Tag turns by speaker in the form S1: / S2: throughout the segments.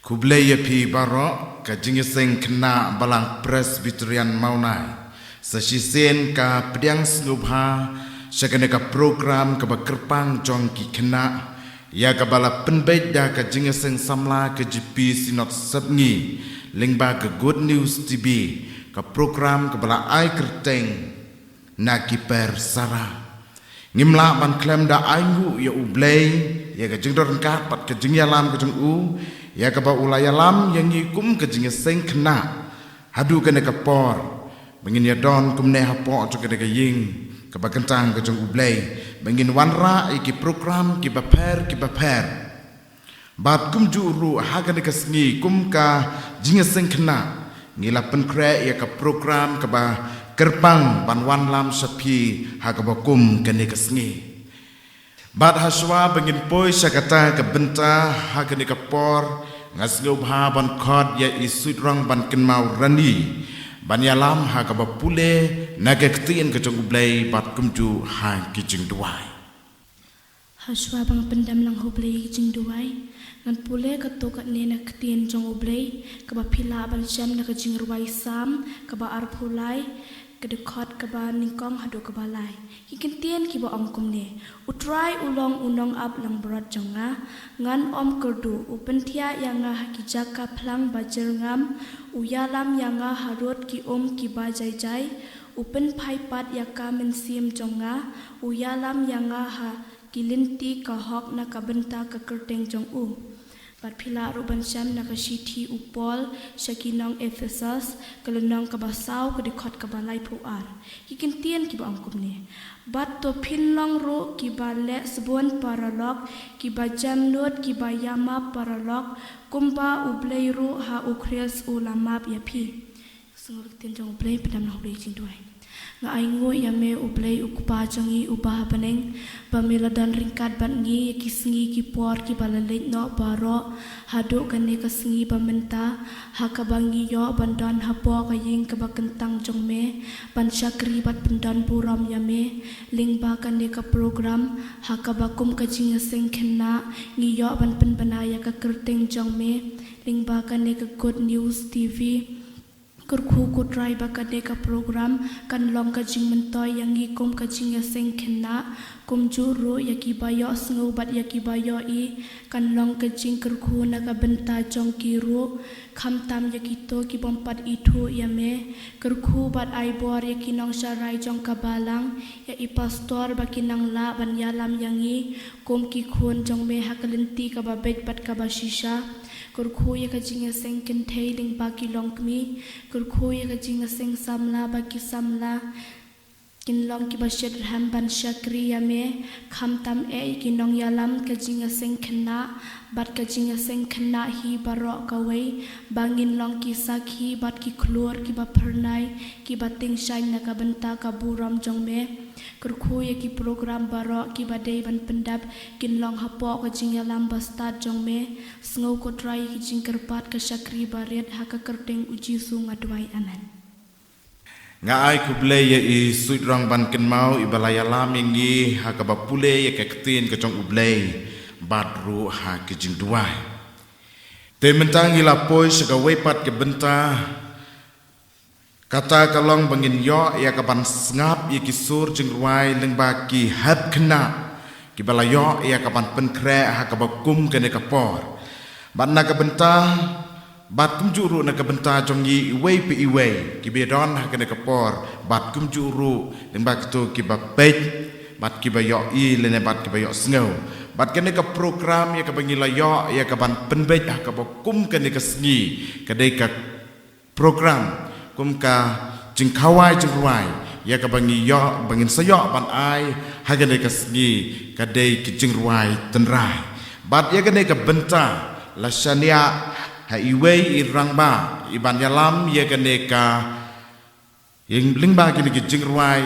S1: Kublaya pi barok ka jingiseng kena balang Presbyterian Maunai. Sasisen ka pediang snubha syakane ka program ka bakerpang jong ki kena ya ka bala penbeda ka jingiseng samla ka GP Sinot Sabngi lingba ka Good News TV ka program ka bala ai kerteng na ki per sara. Ngimla ban klem da aingu ya ublay ya ka jingdor ka pat ka jingyalam ka jong u ya ka ba ulayalam yang ngikum ka jingiseng kena hadu ka ne ka por bangin ya don kum ne hapo to ka de ka ying ka ba kentang ka jong ublay bangin wanra iki program ki ba per bat kum juru ha ka ne ka sngi kum ka jingiseng kena ngila pen kre ya ka program ka ba kerpang banwan lam sapi hakabakum kene kesngi bad haswa bangin poi sakata ke benta hakene kapor ngasngau bha ban khod ya isudrang ban kenmau rani ban yalam hakabapule nagaktin ke jong ublay bat kumju ha kijing duai
S2: haswa bang pendam lang hublay kijing duai ngan pule ketuk ne na ketien jong ublay ka ba pila ban jam na kijing ruai sam ka ba ar pulai kedekot keba ningkong hadu kebalai hikin tien kiba om kumne utrai ulong unong ab lang berat jonga ngan om kerdu upentia yanga hakijaka plang bajer ngam uyalam yanga harut ki kiba jai upen paipat yaka mensim jonga uyalam yanga ha kilinti kahok na kabenta ka kerteng jong u Bat pila ruban syam na kasiti upol syakinong Ephesus kalunong kabasaw kadikot kabalay puar. Hikin tiyan kiba angkum ni. Bat to pinlong ro kiba le sebuan paralog kiba jamnut kiba yama paralog kumba ublay ro ha ukres ulamap yapi. Sunguruk tiyan jong ublay pedam na ublay jingduay. Nga aingo yame ublay ukupa jangi ubah baneng pamiladan ringkat bangi kisngi kipor ki balalit no baro hado kane kasngi bamenta hakabangi yo bandan hapo kaying kabakentang jongme ban syakri bat pendan puram yame lingba kane ka program hakabakum kajing seng kena ngiyo ban penbanaya ka kerteng jongme lingba kane ka Good News TV Kurku kutrai bakade ka program kan long kajing mentoy yang ngikum kajing yaseng kena kum juru yaki bayo sngu bat yaki bayo I kan long kajing kurku naga benta jong kiru kam tam yaki to ki bompat itu yame kurku bat aibor yaki nong syarai jong kabalang ya I pastor baki nang la ban yalam yangi kum ki khun jong me hakalenti ka babet bat ka bashisha kurku ya kajing seng kentei ling baki long kmi kurku ya kajing seng samla baki samla kin long ki basyad hamban syakri yame kham tam kinong yalam kajing seng kena bat kajing seng kena hi barok kawai bangin long ki sakhi bat ki klur ki ba pernai ki bating shain na ka benta ka buram jongme kurku ya ki program barok ki badai ban pendap kin long hapo kajing yalam bastad jongme sngau ko try ki jing kerpat ka syakri baret haka kerteng uji su ngadwai anan
S1: nga ai kuble ya I sudrang ban kenmau I balaya lam ingi hakabapule ya kektin ke jong ublay badru ha kijing duai te mentang ila poi sega wepat ke benta kata kalong bangin yo ya kaban ngap ya kisur jing ruai lengba ki hab kena ki balayo ya kaban penkre ha kabakum kene kapor ban na benta bat kum juru na benta jong yi iwei pe iwei ki bedon ha kene kapor bat kum juru lengba kito ki ba pej bat ki bayo I lene bat ki bayo sngo bat kene ka program ya kabangila yo ya kaban penbej ha kabakum kene kasngi kadai ka program kum ka jing kawai jing ruai ya ka bangi yo bangin sayo ban ai hagane ka sngi ka dei ki jing ruai tenrai bat ya gane ka benta la shania ha iwei irang ba iban yalam ya gane ka yang lingba ki jing ruai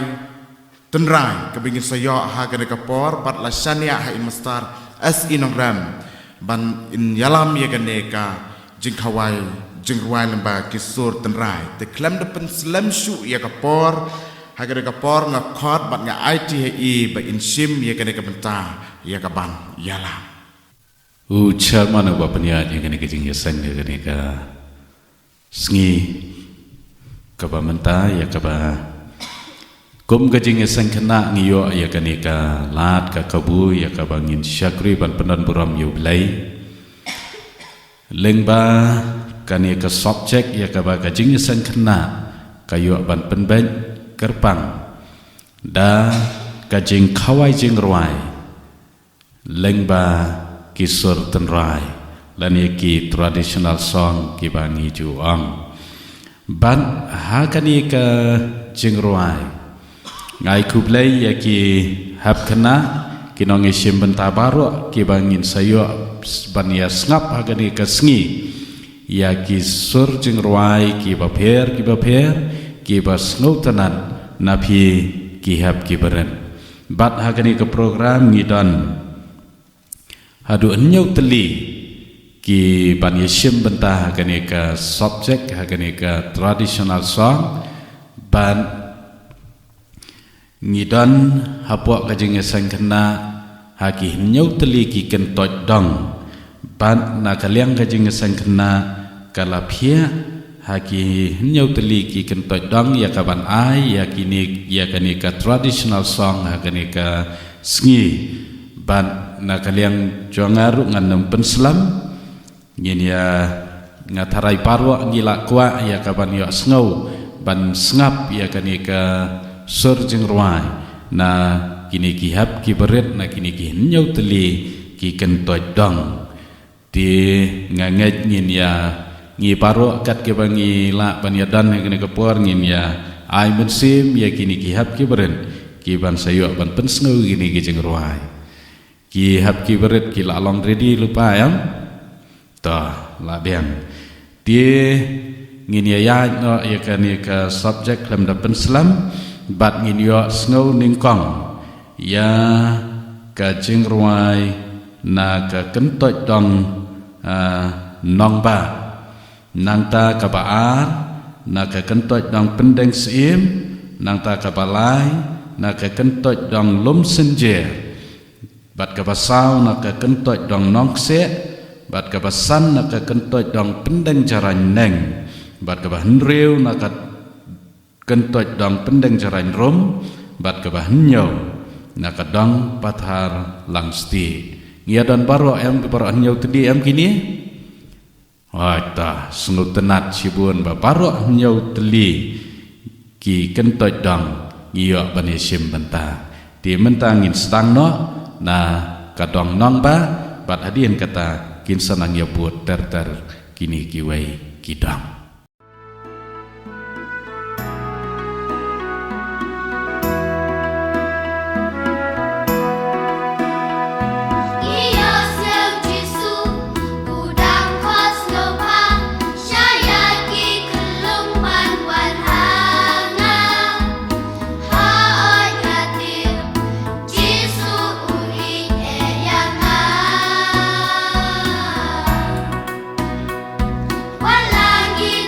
S1: tenrai ka bangin sayo hagane ka por bat la shania ha imastar as inogram ban in yalam ya gane ka jing kawai jing ruai lembah kisur tenrai te klem depan slam shu ya kapor hagar kapor nga khot bat nga IT ba inshim ya kene ka benta ya ka ban yalam
S3: ucap mana bapanya yang kini kejing yasang ya kini ka sengi kaba mentah ya kaba kum kejing yasang kena ngiyo ya kini ka lat ka kabu ya kaba ngin syakri ban penan buram yu belai lengba kani ka subjek ya kaba kejing yasang kena kayu ban penben kerpang da kajing kawai jing ruai lengba kisur tenrai lan ki traditional song ki bangi juang ban hakani ka jing ruai ngai kublai ya ki hab kena kinong isim benta baru ki bangin sayo ban ya ngap hakani ka sengi ya ki sur jing ruai ki baper ki bas ngutanan napi ki hab ki beren bat hakani ka program ngidon hadu enyau teli ki ban yesim bentah hakani ka subjek hakani ka traditional song ban ngidon hapok kajing esang kena haki enyau teli ki kentoj dong ban nakaliang kajing esang kena kalapia haki enyau teli ki kentoj dong ya kaban ai ya kini ya kani ka traditional song hakani ka sengi ban nakaliang jongaru ngan penslam ngin ya ngatarai parwa ngila kwa ya kaban yo sngau ban sngap ya kani ka surjing ruai na kini ki hab ki beret na kini ki nyau teli ki kentoj dong di nganget ngin ya ngi parwa kat ke bangi la ban ya dan kini ka por ngin ya ai mensim ya kini ki hab ki beret ki ban sayo ban pensngau kini ki jing ruai ki hab ki beret ki la long ready lupa ayam ta la biang dia ngin ya no ya kan ka subjek lam da penslam bat ngin yo snow ningkong ya ka jing ruai na ka kentoj dong nong ba nang ta ka baar na ka kentoj dong pendeng sim nang ta ka balai na ka kentoj dong lum senjer bat ka basau na ka kentoj dong nongse bat ka basan na ka kentoj dong pendeng jaran neng bat ka bahenriu na ka kentoj dong pendeng jaran rom bat ka bahenyo na ka dong pathar langsti ngia dan baro em baro henyo tedi em kini ta sunu tenat sibun ba baro henyo teli ki kentoj dong ngia banesim benta di mentangin stang no na kadong nong ba bat hadien kata kin sanang ya buat ter kini kiwai kidang
S4: Walangi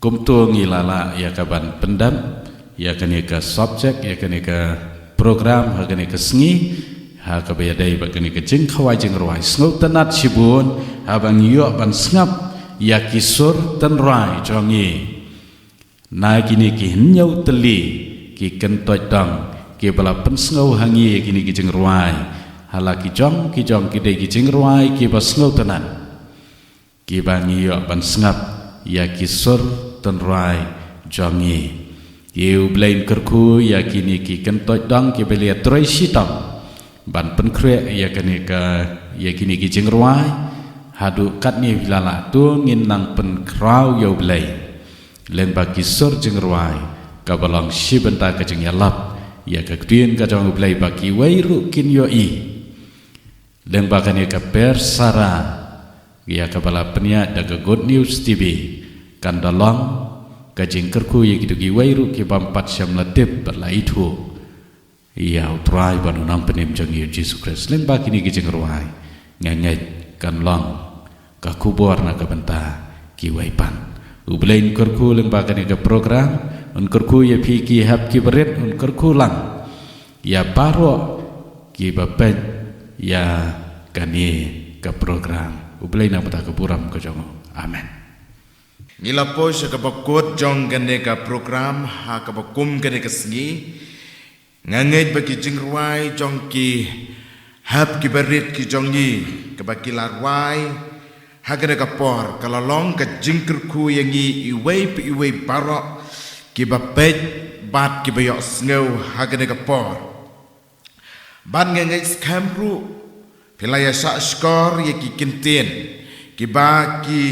S3: kumtu ngilala ya kaban pendam ya kani ke subjek ya kani ke program ha kani ke sengi ha ka bayadai ba kani ke jing khawai jing ruai sngo tanat sibun ha bang yo ban sngap ya kisur tan rai jongi na kini ki nyau teli ki kentoi dang ki bala pen sngo hangi kini ki jing ruai hala ki jong ki dei ki jing ruai ki ba sngo tanan ki bang yo ban sngap ya kisur tan rai jongi Iu blain kerku ya kini ki kentoi dang ki belia troi sitam ban pen kre ya kini ki jingruai hadu kat ni vilala tu ngin nang pen krau yo blai len ba ki sur jingruai ka balong si benta ka jing yalap ya ka krien ka jong blai ba ki wairu kin yo i len ba kani ka persara ya ka bala penia da good news tv kan dalong kajing kerku ye gitu ki wairu ki bampat syam latip berlai itu ia utrai banu nang penim jang Yesus Kristus len ba kini ki jing ruai ngangai kan long ka kubor na ka benta ki waipan ublain kerku len ba kani ka program un kerku ye pi ki hab ki berit un kerku lang ya baro ki bapen ya kani ka program ublain apa ta ka buram ka jong amen.
S1: Ngila po siya kabakot jong gane ka program ha kabakum gane ka sengi ngangit bagi jingruai jong ki hab ki berit ki jong yi kabaki larwai ha gane ka por kalalong ka jingkerku yang yi iwei barok ki bapet bat ki bayok sngau ha gane ka por ban ngangit skamru pilaya sa skor ye ki kintin ki ba ki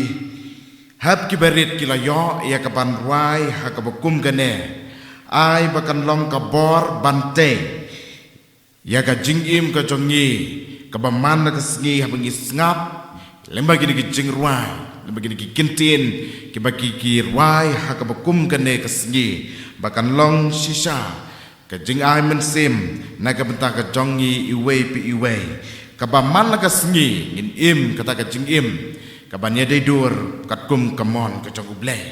S1: hab ki berit kila yo ya kaban ruai ha kabakum gane ai bakan long ka bor bante ya ka jingim ka jongi ka baman ka sngi ha bangi ngap lemba gini ki jing ruai lemba gini ki kintin ki baki ki ruai ha kabakum gane ka sngi bakan long sisa ka jing ai mensim na ka benta ka jongi iwe ka baman ka sngi ngin im kata ka jingim kabanya dur katkum kamon ke jong ublai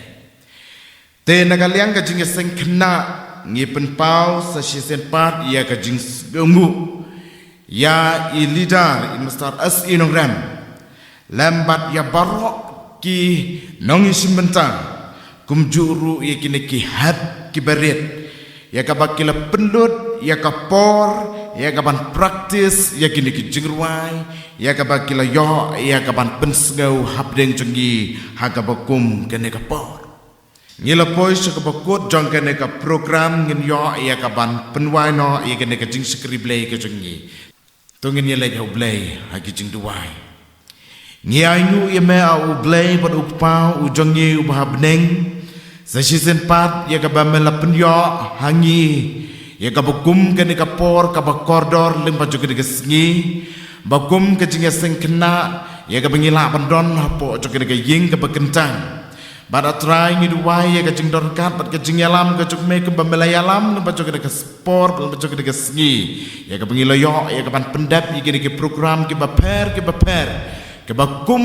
S1: te nagaliang ka jing seng kena ngipen pau sa sisen pat ya ka jing ngu ya I leader in mastar as inogram lambat ya barok ki nong isim bentang kum juru ya kini ki had ki berit ya ka bakila pendut ya ka por ya kaban praktis ya kini ki jingruai ya kabakila yo ya kaban pensgau habdeng jongi hagabakum kene kapor ngila pois kabakut jong kene ka program ngin yo ya kaban penwai no ya kene ka jing skriblei ke jongi tungin ye lek hoblei hagi jing duai ngi ayu ye me au blei bad upau u jongi u habdeng sa season pat ya kabamela penyo hangi ya kabakum kene kapor kabakordor lemba juga digesngi bakum kejinga seng kena ya kabengila pandon hapo juga digaying kabakentang bada try ngi duwai ya kajing don kat bad kajing yalam kajuk me kembambela yalam lemba juga digespor lemba juga digesngi ya kabengila yo ya kaban pendap ya kene ke program ke baper kabakum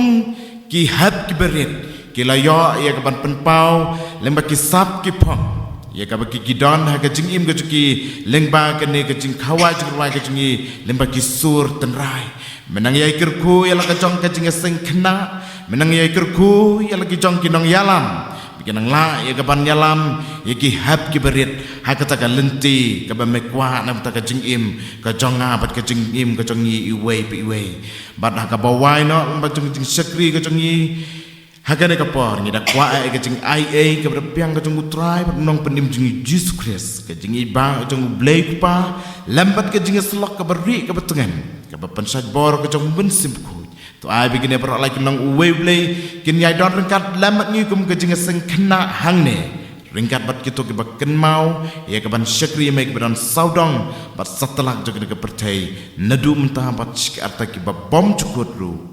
S1: ki hat ki berit ki layo ya kaban penpau lemba ki sap ki pom ya kabaki gidon ha kajing im kajuki lengba kene kajing khawai jingruai kajingi lemba kisur tenrai menang ya ikirku ya la kajong kajing seng kena menang ya ikirku ya la kajong kinong yalam bikinang la ya kaban yalam ya ki hab ki berit ha kata ka lenti ka ba mekwa na ta kajing im kajong ngabat kajing im kajongi iwe bat ha ka bawai no lemba jing sekri kajongi Hakane kapor ngida kwa ke jing IA ke berpiang ke jung utrai nong penim jing Jesus Christ ke jing iba jung blake pa lambat ke jing selok ke beri ke betengan ke pensaj bor ke jung bensim ku to ai begini per like nong uwe blay kin yai don ringkat lambat ngi kum ke jing seng kena hangne ringkat bat kitu ke baken mau ya ke ban syakri mai ke ban saudong bat setelah jung ke pertai nadu mentah bat arta ke bom cukut ru